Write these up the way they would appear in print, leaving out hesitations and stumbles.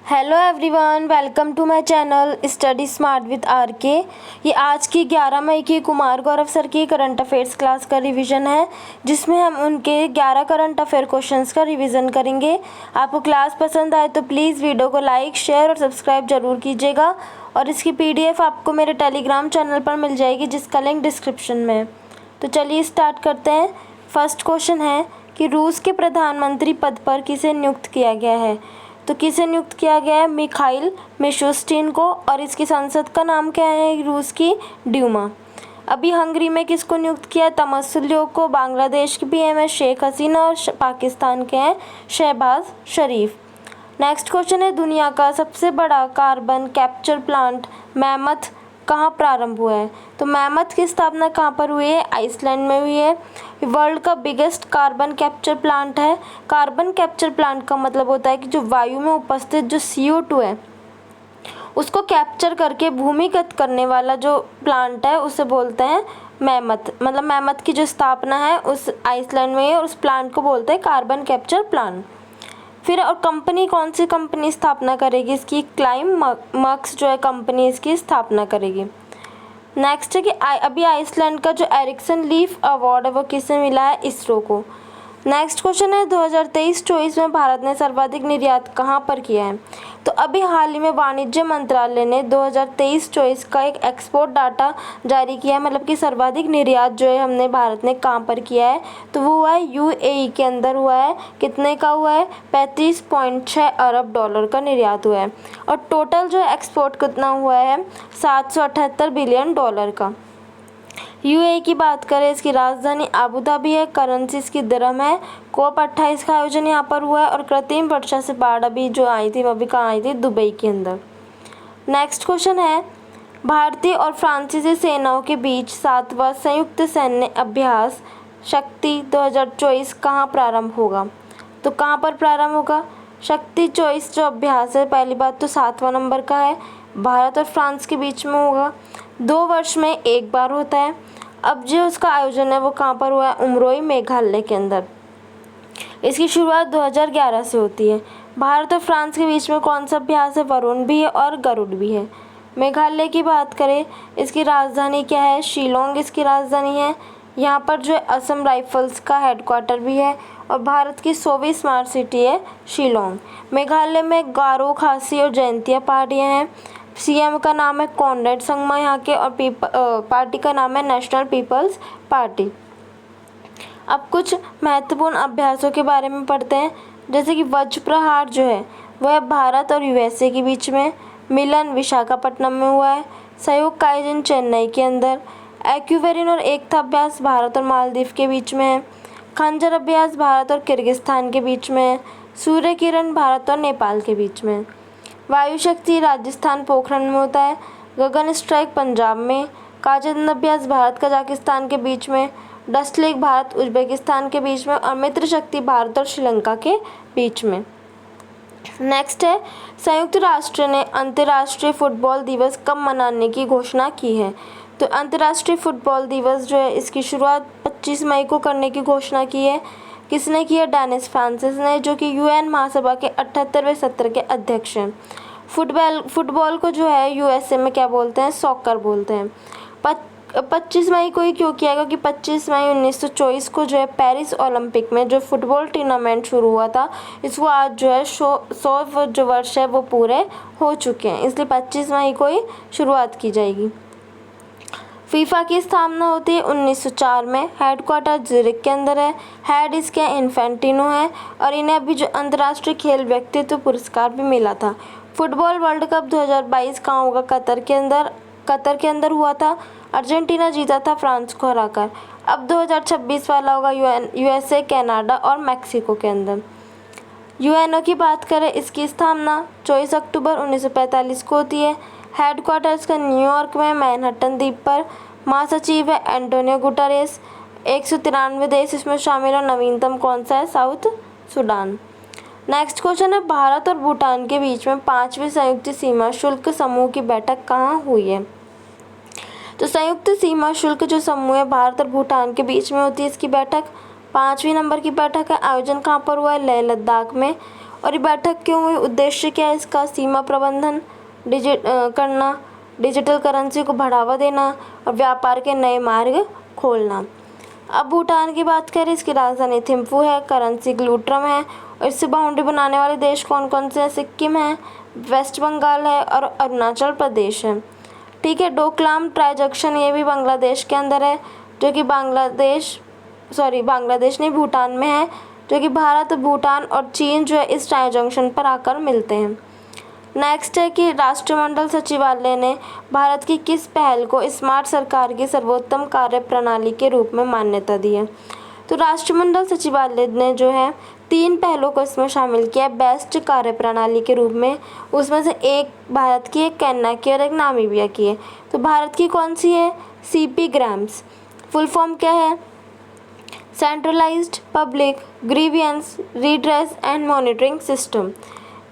Hello everyone, welcome to my channel study smart with R K. ये आज की 11 मई की कुमार गौरव सर की करंट अफेयर्स क्लास का रिवीजन है, जिसमें हम उनके 11 करंट अफेयर क्वेश्चंस का रिवीजन करेंगे। आपको क्लास पसंद आए तो प्लीज़ वीडियो को लाइक, शेयर और सब्सक्राइब जरूर कीजिएगा। और इसकी PDF आपको मेरे टेलीग्राम चैनल पर मिल जाएगी, जिसका लिंक डिस्क्रिप्शन में है। तो चलिए स्टार्ट करते हैं। फर्स्ट क्वेश्चन है कि रूस के प्रधानमंत्री पद पर किसे नियुक्त किया गया है। तो किसे नियुक्त किया गया है? मिखाइल मिशुस्टिन को। और इसकी संसद का नाम क्या है रूस की? ड्यूमा। अभी हंगरी में किसको नियुक्त किया? तमसुल्यो को। बांग्लादेश की PM है शेख हसीना और पाकिस्तान के हैं शहबाज शरीफ। नेक्स्ट क्वेश्चन है, दुनिया का सबसे बड़ा कार्बन कैप्चर प्लांट मैमथ कहाँ प्रारंभ हुआ है। तो मैमथ की स्थापना कहाँ पर हुई है? आइसलैंड में हुई है। वर्ल्ड का बिगेस्ट कार्बन कैप्चर प्लांट है। कार्बन कैप्चर प्लांट का मतलब होता है कि जो वायु में उपस्थित जो CO2 है उसको कैप्चर करके भूमिगत करने वाला जो प्लांट है उसे बोलते हैं मैमथ। मतलब मैमथ की जो स्थापना है उस आइसलैंड में है और उस प्लांट को बोलते हैं कार्बन कैप्चर प्लांट। फिर और कंपनी, कौन सी कंपनी स्थापना करेगी इसकी? क्लाइमक्स जो है कंपनी इसकी स्थापना करेगी। नेक्स्ट है कि अभी आइसलैंड का जो एरिक्सन लीफ अवार्ड है वो किसे मिला है? इसरो को। नेक्स्ट क्वेश्चन है, 2023-24 में भारत ने सर्वाधिक निर्यात कहाँ पर किया है। तो अभी हाल ही में वाणिज्य मंत्रालय ने 2023-24 का एक एक्सपोर्ट डाटा जारी किया है, मतलब कि सर्वाधिक निर्यात जो है हमने भारत ने कहाँ पर किया है। तो वो हुआ है UAE के अंदर हुआ है। कितने का हुआ है? 35.6 अरब डॉलर का निर्यात हुआ है। और टोटल जो एक्सपोर्ट कितना हुआ है? 778 बिलियन डॉलर का। UAE की बात करें, इसकी राजधानी आबू धाबी है। करेंसी इसकी दिरहम है। COP28 का आयोजन यहाँ पर हुआ है। और कृत्रिम वर्षा से बाढ़ अभी जो आई थी वो अभी कहाँ आई थी? दुबई के अंदर। नेक्स्ट क्वेश्चन है, भारतीय और फ्रांसीसी सेनाओं के बीच 7वां संयुक्त सैन्य अभ्यास शक्ति 2024 कहाँ प्रारंभ होगा। तो कहाँ पर प्रारंभ होगा? शक्ति 24 जो अभ्यास है, पहली बात तो 7वां नंबर का है, भारत और फ्रांस के बीच में होगा। 2 वर्ष में एक बार होता है। अब जो उसका आयोजन है वो कहाँ पर हुआ है? उमरोई मेघालय के अंदर। इसकी शुरुआत 2011 से होती है। भारत और फ्रांस के बीच में कौन सा अभ्यास है? वरुण भी है और गरुड़ भी है। मेघालय की बात करें, इसकी राजधानी क्या है? शिलोंग इसकी राजधानी है। यहाँ पर जो है असम राइफल्स का हेडक्वार्टर भी है। और भारत की 100वीं स्मार्ट सिटी है शिलोंग। मेघालय में गारो, खासी और जैंतिया पहाड़ियाँ हैं। CM का नाम है कॉनरेड संगमा यहाँ के। और पार्टी का नाम है नेशनल पीपल्स पार्टी। अब कुछ महत्वपूर्ण अभ्यासों के बारे में पढ़ते हैं, जैसे कि वज्र प्रहार जो है वह भारत और USA के बीच में, मिलन विशाखापट्टनम में हुआ है, सहयोग का आयोजन चेन्नई के अंदर, एक्यूवेरिन और एकता अभ्यास भारत और मालदीव के बीच में है, खंजर अभ्यास भारत और किर्गिस्तान के बीच में है, सूर्य किरण भारत और नेपाल के बीच में, वायु शक्ति राजस्थान पोखरण में होता है, गगन स्ट्राइक पंजाब में, काजन अभ्यास भारत कजाकिस्तान के बीच में, डस्ट लेक भारत उज्बेकिस्तान के बीच में, और मित्र शक्ति भारत और श्रीलंका के बीच में। नेक्स्ट है, संयुक्त राष्ट्र ने अंतर्राष्ट्रीय फुटबॉल दिवस कब मनाने की घोषणा की है। तो अंतर्राष्ट्रीय फुटबॉल दिवस जो है इसकी शुरुआत 25 मई को करने की घोषणा की है। किसने की है? डेनिस फ्रांसिस ने, जो कि UN महासभा के 78वें सत्र के अध्यक्ष हैं। फुटबॉल को जो है USA में क्या बोलते हैं? सॉकर बोलते हैं। 25 मई को ही क्यों किया? क्योंकि 25 मई 1924 को जो है पेरिस ओलंपिक में जो फुटबॉल टूर्नामेंट शुरू हुआ था, इसको आज जो है 100 जो वर्ष है वो पूरे हो चुके हैं, इसलिए 25 मई को ही शुरुआत की जाएगी। फीफा की स्थापना होती है 1904 में। हेडक्वार्टर ज्यूरिख के अंदर है। हेड इसके इन्फेंटिनो है। और इन्हें अभी जो अंतर्राष्ट्रीय खेल व्यक्तित्व पुरस्कार भी मिला था। फुटबॉल वर्ल्ड कप 2022 कहाँ होगा? कतर के अंदर हुआ था। अर्जेंटीना जीता था फ्रांस को हराकर। अब 2026 वाला होगा USA, कनाडा और मैक्सिको के अंदर। UNO की बात करें, इसकी स्थापना 24 अक्टूबर 1945 को होती है। हेडक्वार्टर्स का न्यूयॉर्क में मैनहट्टन द्वीप पर। महासचिव है एंटोनियो गुटेरेस। 193 देश इसमें शामिल और नवीनतम कौन सा है? South Sudan. नेक्स्ट क्वेश्चन है, भारत और भूटान के बीच में 5वीं संयुक्त सीमा शुल्क समूह की बैठक कहाँ हुई है। तो संयुक्त सीमा शुल्क जो समूह है भारत और भूटान के बीच में होती है, इसकी बैठक 5वीं नंबर की बैठक है। आयोजन कहाँ पर हुआ है? लेह लद्दाख में। और ये बैठक क्यों हुई, उद्देश्य क्या है इसका, सीमा प्रबंधन करना, डिजिटल करेंसी को बढ़ावा देना और व्यापार के नए मार्ग खोलना। अब भूटान की बात करें, इसकी राजधानी थिम्पू है, करेंसी ग्लूट्रम है और इससे बाउंड्री बनाने वाले देश कौन कौन से हैं, सिक्किम है, वेस्ट बंगाल है और अरुणाचल प्रदेश है। ठीक है, डोकलाम ट्राई जंक्शन ये भी बांग्लादेश के अंदर है, जो कि बांग्लादेश नहीं भूटान में है, जो कि भारत, भूटान और चीन जो है इस ट्राई जंक्शन पर आकर मिलते हैं। नेक्स्ट है कि राष्ट्रमंडल सचिवालय ने भारत की किस पहल को स्मार्ट सरकार की सर्वोत्तम कार्य प्रणाली के रूप में मान्यता दी है। तो राष्ट्रमंडल सचिवालय ने जो है 3 पहलों को इसमें शामिल किया है बेस्ट कार्य प्रणाली के रूप में। उसमें से एक भारत की, एक केन्या की और एक नामीबिया की है। तो भारत की कौन सी है, CP ग्राम्स। फुल फॉर्म क्या है, centralised public grievance redress and monitoring system.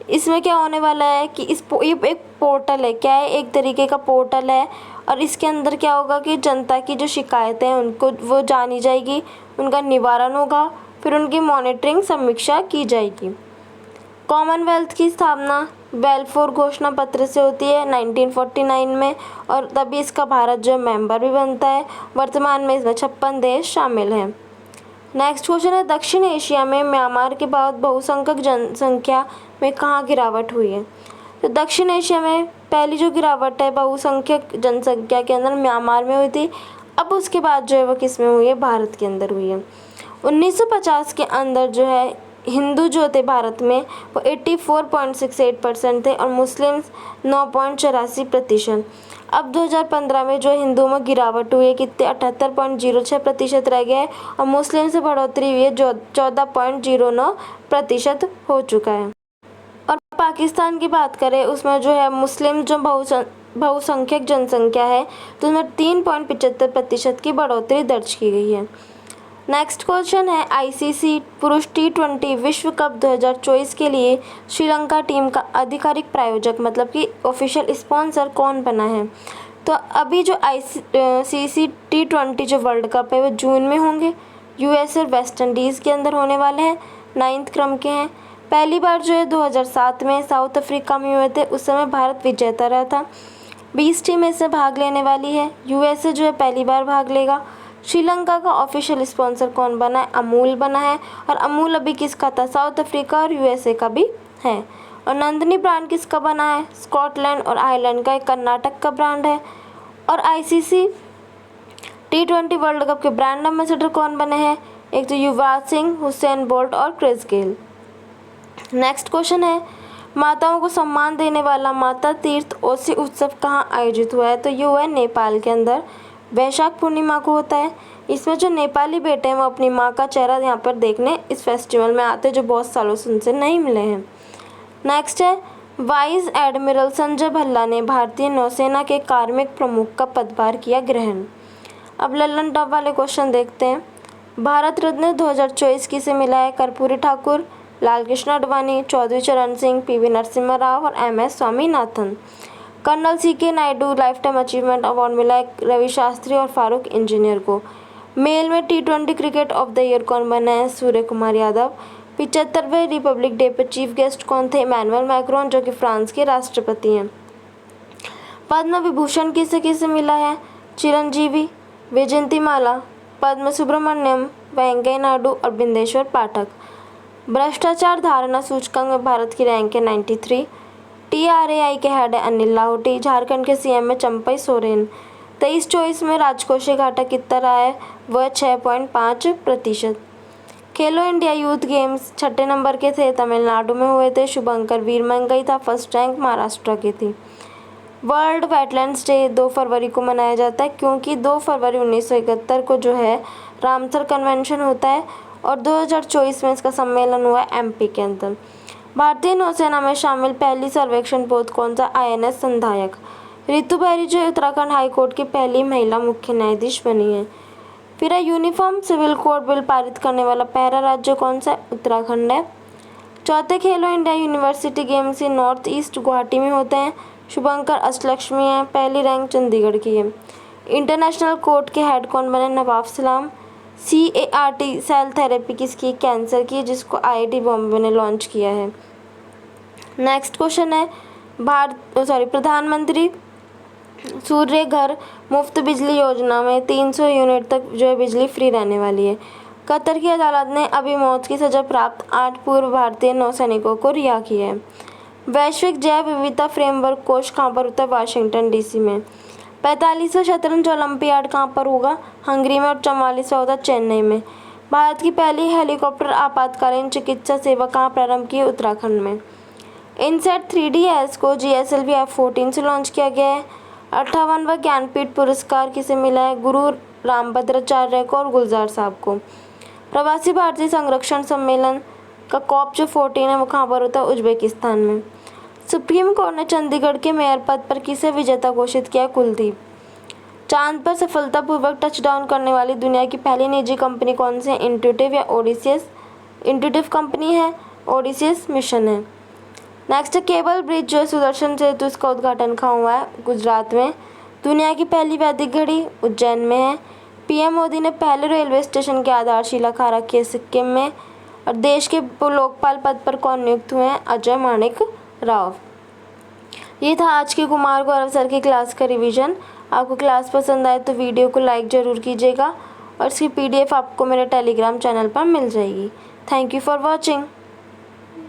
इसमें क्या होने वाला है कि ये एक पोर्टल है, क्या है, एक तरीके का पोर्टल है और इसके अंदर क्या होगा कि जनता की जो शिकायतें हैं उनको वो जानी जाएगी, उनका निवारण होगा, फिर उनकी मॉनिटरिंग समीक्षा की जाएगी। कॉमनवेल्थ की स्थापना बेलफोर घोषणा पत्र से होती है 1949 में और तभी इसका भारत जो मेंबर भी बनता है। वर्तमान में इसमें 56 देश शामिल हैं। नेक्स्ट क्वेश्चन है, दक्षिण एशिया में म्यांमार के बाद बहुसंख्यक जनसंख्या में कहाँ गिरावट हुई है। तो दक्षिण एशिया में पहली जो गिरावट है बहुसंख्यक जनसंख्या के अंदर म्यांमार में हुई थी। अब उसके बाद जो है वो किस में हुई है, भारत के अंदर हुई है। 1950 के अंदर जो है हिंदू जो थे भारत में वो 84.68% थे और मुस्लिम्स 9.84%। अब 2015 में जो हिंदुओं में गिरावट हुई है कितने, 78.06% रह गया है और मुस्लिम से बढ़ोतरी हुई है जो 14.09% हो चुका है। और पाकिस्तान की बात करें उसमें जो है मुस्लिम जो बहुसंख्यक जनसंख्या है तो उसमें 3.75% की बढ़ोतरी दर्ज की गई है। नेक्स्ट क्वेश्चन है, ICC पुरुष T20 विश्व कप 2024 के लिए श्रीलंका टीम का आधिकारिक प्रायोजक मतलब कि ऑफिशियल स्पॉन्सर कौन बना है। तो अभी जो ICC T20 जो वर्ल्ड कप है वो जून में होंगे, US और वेस्ट इंडीज़ के अंदर होने वाले हैं, 9th क्रम के हैं। पहली बार जो है 2007 में साउथ अफ्रीका में हुए थे, उस समय भारत विजेता रहा था। 20 टीमें इसमें भाग लेने वाली है, USA जो है पहली बार भाग लेगा। श्रीलंका का ऑफिशियल स्पॉन्सर कौन बना है, अमूल बना है और अमूल अभी किसका था, साउथ अफ्रीका और USA का भी है। और नंदिनी ब्रांड किसका बना है, स्कॉटलैंड और आयरलैंड का, एक कर्नाटक का ब्रांड है। और ICC T20 वर्ल्ड कप के ब्रांड एम्बेसडर कौन बने हैं, एक तो युवराज सिंह, हुसैन बोल्ट और क्रिस गेल। नेक्स्ट क्वेश्चन है, माताओं को सम्मान देने वाला माता तीर्थ ओसी उत्सव कहाँ आयोजित हुआ है। तो ये हुआ है नेपाल के अंदर, वैशाख पूर्णिमा को होता है। इसमें जो नेपाली बेटे हैं वो अपनी माँ का चेहरा यहाँ पर देखने इस फेस्टिवल में आते हैं जो बहुत सालों से उनसे नहीं मिले हैं। नेक्स्ट है, वाइस एडमिरल संजय भल्ला ने भारतीय नौसेना के कार्मिक प्रमुख का पदभार किया ग्रहण। अब लल्लन टॉप वाले क्वेश्चन देखते हैं। भारत रत्न 2024 किसे मिला है, कर्पूरी ठाकुर, लाल कृष्ण आडवाणी, चौधरी चरण सिंह, PV नरसिम्हा राव और MS Swaminathan. Colonel CK Naidu life time achievement award मिला है रवि शास्त्री और फारूक इंजीनियर को। मेल में T20 cricket of the year कौन बना है, सूर्य कुमार यादव। 75वें रिपब्लिक डे पर चीफ गेस्ट कौन थे, इमैनुअल मैक्रोन जो कि फ्रांस के राष्ट्रपति हैं। पद्म विभूषण किसे किसे मिला है, चिरंजीवी, वैजयंतीमाला, पद्म सुब्रमण्यम, वेंकैया नायडू और बिंदेश्वर पाठक। भ्रष्टाचार धारणा सूचकांक में भारत की रैंक है 93। TRAI के हेड है अनिल लाहौटी। झारखंड के CM में चंपई सोरेन। 23-24 में राजकोषीय घाटा कितना रहा है, वह 6.5%। खेलो इंडिया यूथ गेम्स 6 नंबर के थे, तमिलनाडु में हुए थे। शुभंकर वीरमंगई था, फर्स्ट रैंक महाराष्ट्र की थी। वर्ल्ड वेटलैंड्स डे 2 फरवरी को मनाया जाता है क्योंकि 2 फरवरी 1971 को जो है रामसर कन्वेंशन होता है और 2024 में इसका सम्मेलन हुआ है MP के अंदर। भारतीय नौसेना में शामिल पहली सर्वेक्षण पोत कौन सा, INS संधायक। रितु बेरी जो उत्तराखंड हाई कोर्ट की पहली महिला मुख्य न्यायाधीश बनी है। फिर यूनिफॉर्म सिविल कोड बिल पारित करने वाला पहला राज्य कौन सा, उत्तराखंड है। चौथे खेलो India university games north east Guwahati में होते हैं। शुभंकर अष्टलक्ष्मी है, पहली रैंक चंडीगढ़ की है। इंटरनेशनल कोर्ट के हेड कौन बने, नवाब सलाम। CAR-T सेल थेरेपी किसकी, कैंसर की, जिसको IIT बॉम्बे ने लॉन्च किया है। नेक्स्ट क्वेश्चन है प्रधानमंत्री सूर्य घर मुफ्त बिजली योजना में 300 यूनिट तक जो है बिजली फ्री रहने वाली है। कतर की अदालत ने अभी मौत की सजा प्राप्त 8 पूर्व भारतीय नौसैनिकों को रिहा किया है। वैश्विक जैव विविधता फ्रेमवर्क कोष कहाँ पर होता है? वाशिंगटन डीसी में। 45वां शतरंज ओलंपियाड कहाँ पर होगा? हंगरी में। और 44वां होता है चेन्नई में। भारत की पहली हेलीकॉप्टर आपातकालीन चिकित्सा सेवा कहाँ प्रारंभ की? उत्तराखंड में। इनसेट 3DS को GSLV F14 से लॉन्च किया गया है। 58वां ज्ञानपीठ पुरस्कार किसे मिला है? गुरु रामभद्राचार्य को और गुलजार साहब को। प्रवासी भारतीय संरक्षण सम्मेलन का COP जो 14 है वो कहाँ पर होता है? उज्बेकिस्तान में। सुप्रीम कोर्ट ने चंडीगढ़ के मेयर पद पर किसे विजेता घोषित किया? कुलदीप। चांद पर सफलतापूर्वक टचडाउन करने वाली दुनिया की पहली निजी कंपनी कौन सी है? इंट्यूटिव या ओडिसियस? इंट्यूटिव कंपनी है, ओडिसियस मिशन है। नेक्स्ट केबल ब्रिज जो है सुदर्शन सेतु, इसका उद्घाटन कहाँ हुआ है? गुजरात में। दुनिया की पहली वैदिक घड़ी उज्जैन में है। PM मोदी ने पहले रेलवे स्टेशन की आधारशिला खा रखी है सिक्किम में। और देश के लोकपाल पद पर कौन नियुक्त हुए हैं? अजय माणिक राव। ये था आज के कुमार गौरव सर की क्लास का रिवीजन। आपको क्लास पसंद आए तो वीडियो को लाइक ज़रूर कीजिएगा और इसकी PDF आपको मेरे टेलीग्राम चैनल पर मिल जाएगी। Thank you for watching.